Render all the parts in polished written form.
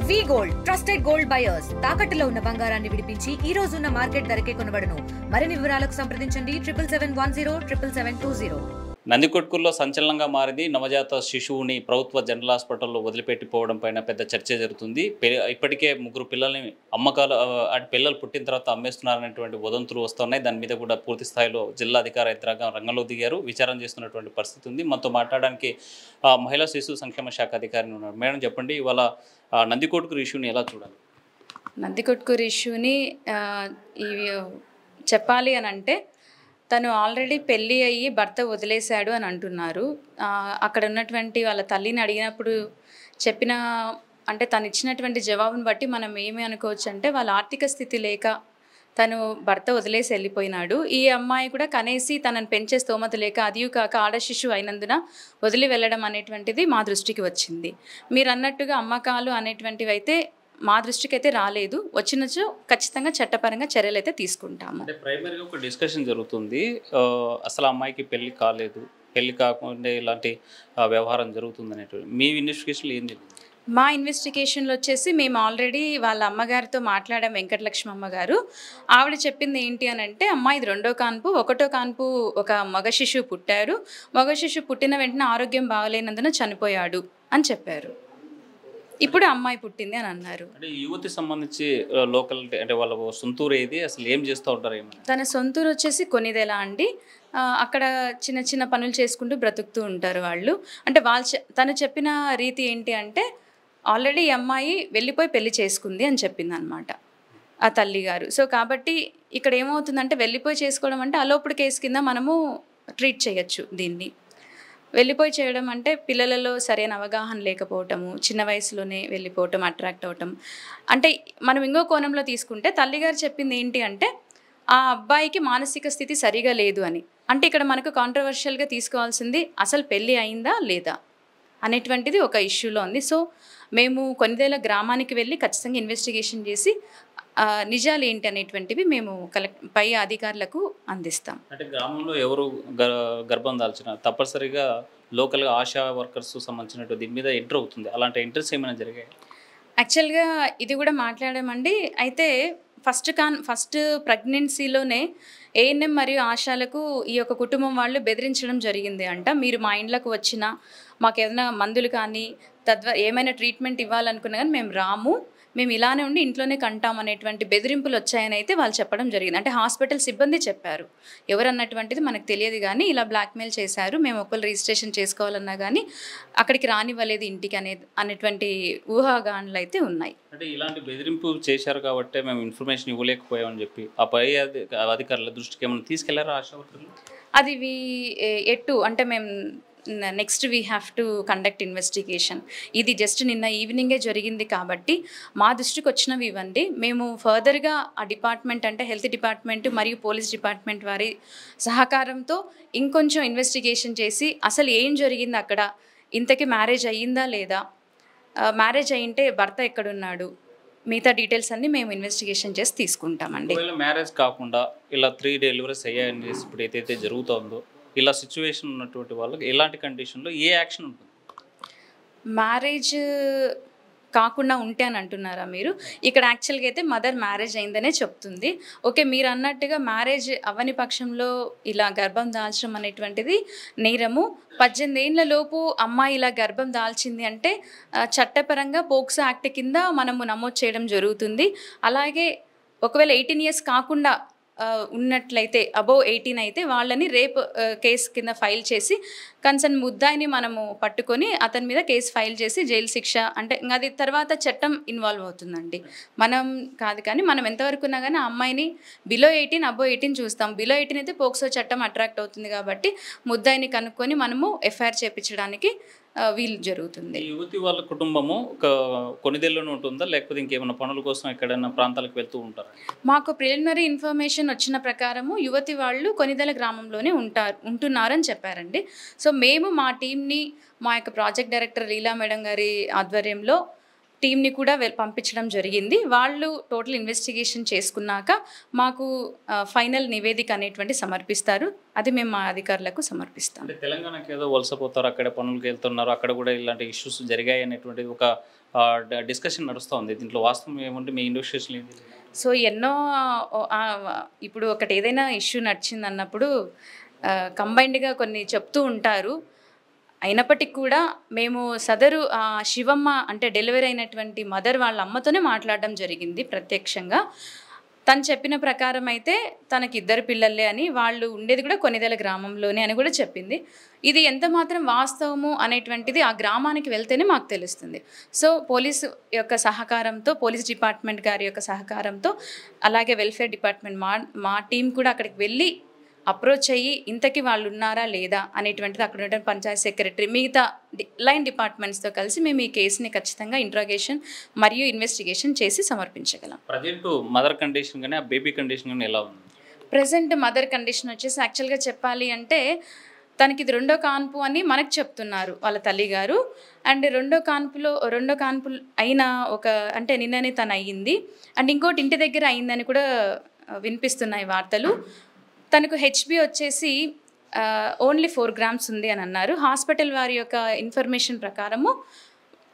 వి gold trusted gold buyers తాకట్టులో ఉన్న బంగారాన్ని విడిపించి ఈ రోజు ఉన్న మార్కెట్ ధరకే కొనబడును. మరిన్ని వివరాలకు సంప్రదించండి 77107720. నందికొట్కూరులో సంచలనంగా మారింది. నవజాత శిశువుని ప్రభుత్వ జనరల్ హాస్పిటల్లో వదిలిపెట్టిపోవడం పైన పెద్ద చర్చ జరుగుతుంది. ఇప్పటికే 3 పిల్లల్ని అమ్మకాలు పిల్లలు పుట్టిన తర్వాత అమ్మేస్తున్నారనేటువంటి వదంతులు వస్తున్నాయి. దాని మీద కూడా పూర్తి స్థాయిలో జిల్లా అధికార యంత్రాంగం రంగంలో దిగారు. విచారణ చేస్తున్నటువంటి పరిస్థితి ఉంది. మనతో మాట్లాడడానికి మహిళా శిశు సంక్షేమ శాఖ అధికారిని ఉన్నారు. మేడం చెప్పండి, ఇవాళ నందికొట్కూరు ఇష్యూని ఎలా చూడాలి? నందికొట్కూరు ఇష్యూని చెప్పాలి అని అంటే, తను ఆల్రెడీ పెళ్ళి అయ్యి భర్త వదిలేశాడు అని అంటున్నారు. అక్కడ ఉన్నటువంటి వాళ్ళ తల్లిని అడిగినప్పుడు చెప్పిన అంటే తను ఇచ్చినటువంటి జవాబును బట్టి మనం ఏమి అనుకోవచ్చు అంటే, వాళ్ళ ఆర్థిక స్థితి లేక తను భర్త వదిలేసి వెళ్ళిపోయినాడు. ఈ అమ్మాయి కూడా కనేసి తనను పెంచే స్తోమత లేక, అదియు కాక ఆడ శిశువు అయినందున వదిలి వెళ్ళడం అనేటువంటిది మా దృష్టికి వచ్చింది. మీరు అన్నట్టుగా అమ్మకాలు అనేటువంటివి అయితే మా దృష్టికి అయితే రాలేదు. వచ్చినచో ఖచ్చితంగా చట్టపరంగా చర్యలు అయితే తీసుకుంటాము. అంటే ప్రైమరీగా ఒక డిస్కషన్ జరుగుతుంది. అసలు అమ్మాయికి పెళ్లి కాలేదు, పెళ్లి కాకుండా ఇలాంటి వ్యవహారం జరుగుతుంది అనేటువంటి మీ ఇన్వెస్టిగేషన్లో ఏంది? మా ఇన్వెస్టిగేషన్లో వచ్చేసి మేము ఆల్రెడీ వాళ్ళ అమ్మగారితో మాట్లాడాం, వెంకటలక్ష్మి అమ్మగారు. ఆవిడ చెప్పింది ఏంటి అని అంటే, అమ్మాయి ఇది 2వ కాన్పు, 1వ కాన్పు ఒక మగ శిశువు పుట్టారు, మగ శిశువు పుట్టిన వెంటనే ఆరోగ్యం బాగలేనందున చనిపోయాడు అని చెప్పారు. ఇప్పుడు అమ్మాయి పుట్టింది అని అన్నారు. అంటే యువతి సంబంధించి లోకల్ అంటే వాళ్ళ సొంతూరు ఏది, అసలు ఏం చేస్తూ ఉంటారు? ఏమన్నా తన సొంతూరు వచ్చేసి కొనిదెల అండి. అక్కడ చిన్న చిన్న పనులు చేసుకుంటూ బ్రతుకుతూ ఉంటారు వాళ్ళు. అంటే తను చెప్పిన రీతి ఏంటి అంటే, ఆల్రెడీ ఈ అమ్మాయి వెళ్ళిపోయి పెళ్లి చేసుకుంది అని చెప్పింది అనమాట ఆ తల్లిగారు. సో కాబట్టి ఇక్కడ ఏమవుతుందంటే, వెళ్ళిపోయి చేసుకోవడం అంటే అలోపుడు కేసు కింద మనము ట్రీట్ చేయొచ్చు దీన్ని. వెళ్ళిపోయి చేయడం అంటే పిల్లలలో సరైన అవగాహన లేకపోవటము, చిన్న వయసులోనే వెళ్ళిపోవటం, అట్రాక్ట్ అవటం. అంటే మనం ఇంకో కోణంలో తీసుకుంటే, తల్లిగారు చెప్పింది ఏంటి అంటే, ఆ అబ్బాయికి మానసిక స్థితి సరిగా లేదు అని. అంటే ఇక్కడ మనకు కాంట్రవర్షియల్గా తీసుకోవాల్సింది అసలు పెళ్ళి అయిందా లేదా అనేటువంటిది ఒక ఇష్యూలో ఉంది. సో మేము కొనిదేల గ్రామానికి వెళ్ళి ఖచ్చితంగా ఇన్వెస్టిగేషన్ చేసి నిజాలు ఏంటి అనేటువంటివి మేము పై అధికారులకు అందిస్తాం. అంటే గ్రామంలో ఎవరు గర్భం దాల్చిన తప్పనిసరిగా లోకల్గా ఆశా వర్కర్స్ సంబంధించినట్టు దీని మీద ఎంటర్ అవుతుంది. అలాంటి ఎంట్రెస్ ఏమైనా జరిగాయి? యాక్చువల్గా ఇది కూడా మాట్లాడామండి. అయితే ఫస్ట్ ప్రెగ్నెన్సీలోనే ఏఎన్ఎం మరియు ఆశాలకు ఈ యొక్క కుటుంబం వాళ్ళు బెదిరించడం జరిగింది అంట. మీరు మా ఇండ్లకు వచ్చినా, మాకు ఏదైనా మందులు కానీ ఏమైనా ట్రీట్మెంట్ ఇవ్వాలనుకున్నా కానీ మేము రాము, మేము ఇలానే ఉండి ఇంట్లోనే కంటాం అనేటువంటి బెదిరింపులు వచ్చాయని అయితే వాళ్ళు చెప్పడం జరిగింది. అంటే హాస్పిటల్ సిబ్బంది చెప్పారు. ఎవరన్నటువంటిది మనకు తెలియదు, కానీ ఇలా బ్లాక్మెయిల్ చేశారు, మేము ఒకళ్ళు రిజిస్ట్రేషన్ చేసుకోవాలన్నా కానీ అక్కడికి రానివ్వలేదు ఇంటికి అనేటువంటి ఊహాగానాలు అయితే ఉన్నాయి. అంటే ఇలాంటి బెదిరింపు చేశారు కాబట్టి మేము ఇన్ఫర్మేషన్ ఇవ్వలేకపోయామని చెప్పి ఆ పై అధికారుల దృష్టికి ఏమైనా తీసుకెళ్లారా ఆశా వర్కర్లు? అది అంటే మేము next we have to conduct investigation. ఇది జస్ట్ నిన్న ఈవినింగే జరిగింది కాబట్టి మా దృష్టికి వచ్చినవి ఇవ్వండి. మేము ఫర్దర్గా ఆ డిపార్ట్మెంట్ అంటే హెల్త్ డిపార్ట్మెంట్ మరియు పోలీస్ డిపార్ట్మెంట్ వారి సహకారంతో ఇంకొంచెం ఇన్వెస్టిగేషన్ చేసి అసలు ఏం జరిగింది అక్కడ, ఇంతకీ మ్యారేజ్ అయ్యిందా లేదా, మ్యారేజ్ అయ్యింటే భర్త ఎక్కడున్నాడు, మిగతా డీటెయిల్స్ అన్నీ మేము ఇన్వెస్టిగేషన్ చేసి తీసుకుంటామండి. మ్యారేజ్ కాకుండా ఇలా 3 డెలివరీస్ అయ్యాయని ఇప్పుడు ఏదైతే జరుగుతుందో, ఇలా సిచ్యువేషన్ ఉన్నటువంటి వాళ్ళకి ఎలాంటి కండిషన్లో ఏ యాక్షన్ ఉంటుంది? మ్యారేజ్ కాకుండా ఉంటే అని అంటున్నారా మీరు? ఇక్కడ యాక్చువల్గా అయితే మదర్ మ్యారేజ్ అయిందనే చెప్తుంది. ఓకే, మీరు అన్నట్టుగా మ్యారేజ్ అవ్వని పక్షంలో ఇలా గర్భం దాల్చడం అనేటువంటిది నేరము. 18 ఏళ్ల లోపు అమ్మాయి ఇలా గర్భం దాల్చింది అంటే చట్టపరంగా పోక్సో యాక్ట్ కింద మనము నమోదు చేయడం జరుగుతుంది. అలాగే ఒకవేళ 18 ఇయర్స్ కాకుండా ఉన్నట్లయితే, అబోవ్ 18 అయితే వాళ్ళని రేప్ కేసు కింద ఫైల్ చేసి కన్సర్న్ ముద్దాయిని మనము పట్టుకొని అతని మీద కేసు ఫైల్ చేసి జైలు శిక్ష, అంటే అది తర్వాత చట్టం ఇన్వాల్వ్ అవుతుందండి. మనం కాదు, కానీ మనం ఎంతవరకు ఉన్నా కానీ ఆ అమ్మాయిని బిలో 18 అబోవ్ 18 చూస్తాం. బిలో 18 అయితే పోక్సో చట్టం అట్రాక్ట్ అవుతుంది కాబట్టి ముద్దాయిని కనుక్కొని మనము ఎఫ్ఐఆర్ చేయించడానికి వీలు జరుగుతుంది. యువతి వాళ్ళ కుటుంబము కొనిదెల్లోనే ఉంటుందా, లేకపోతే ఇంకేమైనా పనుల కోసం ఎక్కడైనా ప్రాంతాలకు వెళ్తూ ఉంటారా? మాకు ప్రిలిమినరీ ఇన్ఫర్మేషన్ వచ్చిన ప్రకారము యువతి వాళ్ళు కొనిదెల గ్రామంలోనే ఉంటున్నారని చెప్పారండి. సో మేము మా టీంని మా యొక్క ప్రాజెక్ట్ డైరెక్టర్ లీలా మేడం గారి ఆధ్వర్యంలో టీంని కూడా పంపించడం జరిగింది. వాళ్ళు టోటల్ ఇన్వెస్టిగేషన్ చేసుకున్నాక మాకు ఫైనల్ నివేదిక అనేటువంటి సమర్పిస్తారు. అది మేము మా అధికారులకు సమర్పిస్తాం. తెలంగాణకి ఏదో వలసపోతారు, అక్కడ పనులకు వెళ్తున్నారు, అక్కడ కూడా ఇలాంటి ఇష్యూస్ జరిగాయి అనేటువంటిది ఒక డిస్కషన్ నడుస్తూ ఉంది. దీంట్లో వాస్తవం ఏముంటే మీ ఇన్వెస్టిగేషన్ ఏంటి? సో ఎన్నో ఇప్పుడు ఒకటి ఏదైనా ఇష్యూ నడిచింది అన్నప్పుడు కంబైన్డ్గా కొన్ని చెప్తూ ఉంటారు. అయినప్పటికీ కూడా మేము సదరు శివమ్మ అంటే డెలివరీ అయినటువంటి మదర్ వాళ్ళ అమ్మతోనే మాట్లాడడం జరిగింది ప్రత్యక్షంగా. తను చెప్పిన ప్రకారం అయితే తనకి 2 పిల్లలే అని, వాళ్ళు ఉండేది కూడా కొనిదెల గ్రామంలోనే అని కూడా చెప్పింది. ఇది ఎంత మాత్రం వాస్తవము అనేటువంటిది ఆ గ్రామానికి వెళ్తేనే మాకు తెలుస్తుంది. సో పోలీసు యొక్క సహకారంతో, పోలీస్ డిపార్ట్మెంట్ గారి యొక్క సహకారంతో, అలాగే వెల్ఫేర్ డిపార్ట్మెంట్ మా టీం కూడా అక్కడికి వెళ్ళి అప్రోచ్ అయ్యి ఇంతకీ వాళ్ళు ఉన్నారా లేదా అనేటువంటిది అక్కడ ఉన్న పంచాయత్ సెక్రటరీ మిగతా లైన్ డిపార్ట్మెంట్స్తో కలిసి మేము ఈ కేసుని ఖచ్చితంగా ఇంట్రాగేషన్ మరియు ఇన్వెస్టిగేషన్ చేసి సమర్పించగలం. ప్రజెంట్ మదర్ కండిషన్ కానీ ఆ బేబీ కండిషన్ కానీ ఎలా ఉంది? ప్రజెంట్ మదర్ కండిషన్ వచ్చేసి యాక్చువల్గా చెప్పాలి అంటే తనకి ఇది 2వ కాన్పు అని మనకు చెప్తున్నారు వాళ్ళ తల్లిగారు. అండ్ రెండో కాన్పు అయిన అంటే నిన్ననే తను అయ్యింది. అండ్ ఇంకోటి ఇంటి దగ్గర అయిందని కూడా వినిపిస్తున్నాయి వార్తలు. తనకు హెచ్బి వచ్చేసి ఓన్లీ 4 grams ఉంది అని అన్నారు. హాస్పిటల్ వారి యొక్క ఇన్ఫర్మేషన్ ప్రకారము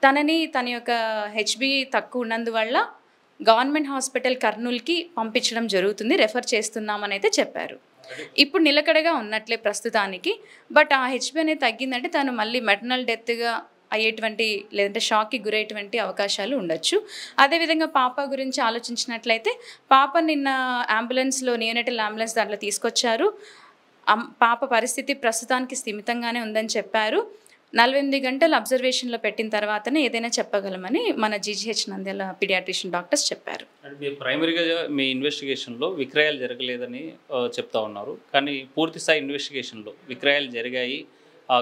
తన యొక్క హెచ్బి తక్కువ ఉన్నందువల్ల గవర్నమెంట్ హాస్పిటల్ కర్నూలుకి పంపించడం జరుగుతుంది, రెఫర్ చేస్తున్నామని అయితే చెప్పారు. ఇప్పుడు నిలకడగా ఉన్నట్లే ప్రస్తుతానికి. బట్ ఆ హెచ్బి అనేది తగ్గిందంటే తను మళ్ళీ మెటర్నల్ డెత్గా అయ్యేటువంటి లేదంటే షాక్కి గురయ్యేటువంటి అవకాశాలు ఉండొచ్చు. అదేవిధంగా పాప గురించి ఆలోచించినట్లయితే పాప నిన్న అంబులెన్స్లో నియోనేటల్ అంబులెన్స్ దాంట్లో తీసుకొచ్చారు. పాప పరిస్థితి ప్రస్తుతానికి స్థిమితంగానే ఉందని చెప్పారు. 48 గంటలు అబ్జర్వేషన్లో పెట్టిన తర్వాతనే ఏదైనా చెప్పగలమని మన జీజీహెచ్ నంద్యాల పీడియాట్రిషియన్ డాక్టర్స్ చెప్పారు. ప్రైమరీగా మీ ఇన్వెస్టిగేషన్లో విక్రయాలు జరగలేదని చెప్తా ఉన్నారు, కానీ పూర్తి స్థాయి ఇన్వెస్టిగేషన్లో విక్రయాలు జరిగాయి,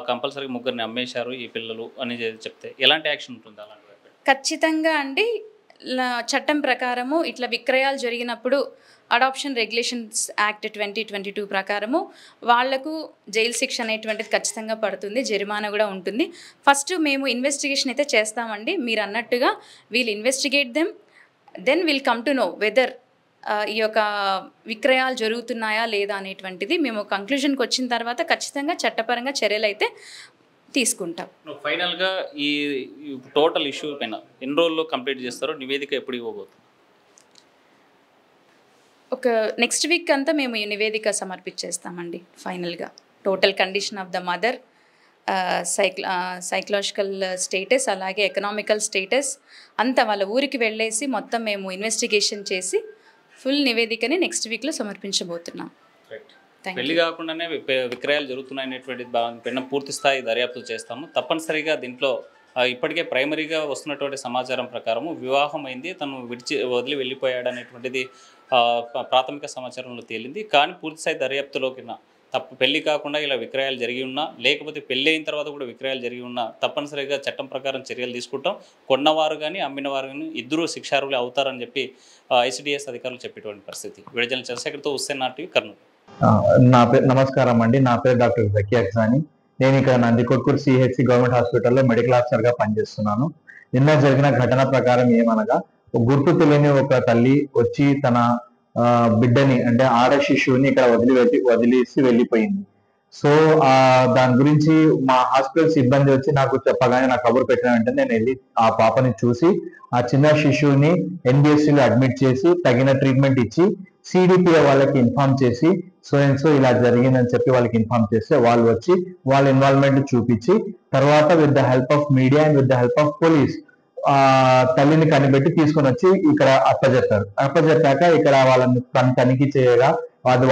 కంపల్సరీగా 3 అమ్మేశారు ఈ పిల్లలు అని చెప్తే ఎలాంటి యాక్షన్ ఉంటుంది? అలాంటి ఖచ్చితంగా అండి, చట్టం ప్రకారము ఇట్లా విక్రయాలు జరిగినప్పుడు అడాప్షన్ రెగ్యులేషన్స్ యాక్ట్ 2022 ప్రకారము వాళ్లకు జైలు శిక్ష అనేటువంటిది ఖచ్చితంగా పడుతుంది, జరిమానా కూడా ఉంటుంది. ఫస్ట్ మేము ఇన్వెస్టిగేషన్ అయితే చేస్తామండి. మీరు అన్నట్టుగా we'll investigate then will come to know whether ఈ యొక్క విక్రయాలు జరుగుతున్నాయా లేదా అనేటువంటిది మేము కంక్లూజన్కి వచ్చిన తర్వాత ఖచ్చితంగా చట్టపరంగా చర్యలు అయితే తీసుకుంటాం. ఫైనల్గా ఈ టోటల్ ఇష్యూ పైన ఎన్ని రోజుల్లో కంప్లీట్ చేస్తారో, నివేదిక ఎప్పుడు ఇవ్వబోతుంది? ఒక నెక్స్ట్ వీక్ అంతా మేము ఈ నివేదిక సమర్పించేస్తామండి. ఫైనల్గా total condition of the mother, psychological status, అలాగే ఎకనామికల్ స్టేటస్ అంతా వాళ్ళ ఊరికి వెళ్ళేసి మొత్తం మేము ఇన్వెస్టిగేషన్ చేసి ఫుల్ నివేదికని నెక్స్ట్ వీక్లో సమర్పించబోతున్నాం. పెళ్లి కాకుండానే విక్రయాలు జరుగుతున్నాయనేటువంటి పైన పూర్తి స్థాయి దర్యాప్తు చేస్తాము. తప్పనిసరిగా దీంట్లో ఇప్పటికే ప్రైమరీగా వస్తున్నటువంటి సమాచారం ప్రకారము వివాహం అయింది, తను వదిలి వెళ్ళిపోయాడు అనేటువంటిది ప్రాథమిక సమాచారంలో తేలింది. కానీ పూర్తిస్థాయి దర్యాప్తులోకి పెళ్లి కాకుండా ఇలా విక్రయాలు జరిగి ఉన్నా, లేకపోతే పెళ్లి అయిన తర్వాత కూడా విక్రయాలు జరిగి ఉన్నా తప్పనిసరిగా చట్టం ప్రకారం చర్యలు తీసుకుంటాం. కొన్నవారు కానీ అమ్మినవారు కానీ ఇద్దరూ శిక్షార్హులే అవుతారని చెప్పి ఐసిడిఎస్ అధికారులు చెప్పేటువంటి పరిస్థితి. విడుదల చంద్రశేఖర్తో హుస్సేన్ ఆర్టీవీ, కర్నూలు. నమస్కారం అండి, నా పేరు డాక్టర్ జకీ అక్సాని. నేను ఇక్కడ నందికొట్కూరు సిహెచ్సి గవర్నమెంట్ హాస్పిటల్లో మెడికల్ ఆఫీసర్గా పనిచేస్తున్నాను. నిన్న జరిగిన ఘటన ప్రకారం ఏమనగా, గుర్తు తెలియని ఒక తల్లి వచ్చి తన బిడ్డని అంటే ఆడ శిశువుని ఇక్కడ వదిలేసి వెళ్ళిపోయింది. సో దాని గురించి మా హాస్పిటల్ సిబ్బంది వచ్చి నాకు చెప్పగానే, నాకు కబురు పెట్టిన వెంటనే నేను వెళ్ళి ఆ పాపని చూసి ఆ చిన్న శిశువుని ఎన్బిఎస్సిలో అడ్మిట్ చేసి తగిన ట్రీట్మెంట్ ఇచ్చి సిడిపిఏ వాళ్ళకి ఇన్ఫార్మ్ చేసి సో ఇలా జరిగిందని చెప్పి వాళ్ళకి ఇన్ఫార్మ్ చేస్తే వాళ్ళు వచ్చి వాళ్ళ ఇన్వాల్వ్మెంట్ చూపించి తర్వాత with the help of media and with the help of police తల్లిని కనిపెట్టి తీసుకొని వచ్చి ఇక్కడ అప్పచెప్పాక ఇక్కడ వాళ్ళని తనిఖీ చేయగా అది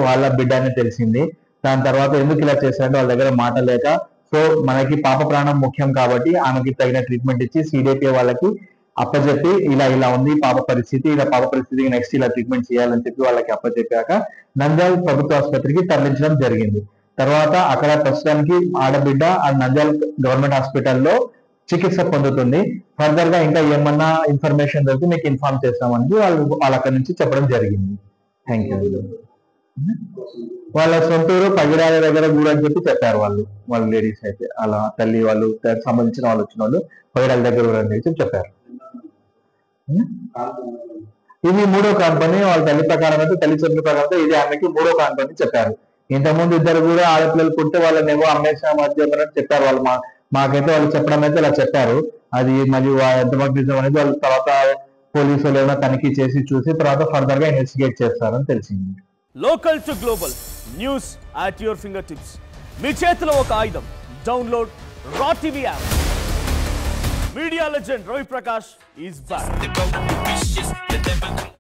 వాళ్ళ బిడ్డ అని తెలిసింది. దాని తర్వాత ఎందుకు ఇలా చేశారంటే వాళ్ళ దగ్గర మాట లేక, సో మనకి పాప ప్రాణం ముఖ్యం కాబట్టి ఆమెకి తగిన ట్రీట్మెంట్ ఇచ్చి సిడిపిఏ వాళ్ళకి అప్పచెప్పి ఇలా ఉంది పాప పరిస్థితికి నెక్స్ట్ ఇలా ట్రీట్మెంట్ చేయాలని చెప్పి వాళ్ళకి అప్పచెప్పాక నంద్యాల ప్రభుత్వ ఆసుపత్రికి తరలించడం జరిగింది. తర్వాత అక్కడ ప్రస్తుతానికి ఆడబిడ్డ ఆ నంద్యాల గవర్నమెంట్ హాస్పిటల్లో చికిత్స పొందుతుంది. ఫర్దర్ గా ఇంకా ఏమన్నా ఇన్ఫర్మేషన్ దొరికి మీకు ఇన్ఫార్మ్ చేస్తామని వాళ్ళు అక్కడి నుంచి చెప్పడం జరిగింది. Thank you. వాళ్ళ సొంతూరు పగిడాల దగ్గర గూడు అని చెప్పి చెప్పారు వాళ్ళు లేడీస్ అయితే. అలా తల్లి వాళ్ళు సంబంధించిన వాళ్ళు వచ్చిన వాళ్ళు పగిడాల దగ్గర ఊరు అని చెప్పి చెప్పారు. ఇది 3వ కాన్పని. వాళ్ళ తల్లి ప్రకారం అయితే, తల్లి చెప్పిన ప్రకారం ఇది ఆమెకి 3వ కాన్పని చెప్పారు. ఇంతకుముందు ఇద్దరు కూడా ఆడపిల్లలు పుట్టే వాళ్ళనేమో అమ్మేసిన మధ్య చెప్పారు వాళ్ళు. మాకైతే వాళ్ళు చెప్పడం అయితే ఇలా చెప్పారు. అది మరి ఎంతమంది నిజం అనేది వాళ్ళు తర్వాత పోలీసులు ఏమైనా తనిఖీ చేసి చూసి తర్వాత ఫర్దర్ గా ఇన్వెస్టిగేట్ చేస్తారని తెలిసింది. Local to global news at your fingertips. మీ చేతిలో ఒక ఆయుధం. Download R TV app. Media legend Ravi Prakash is back.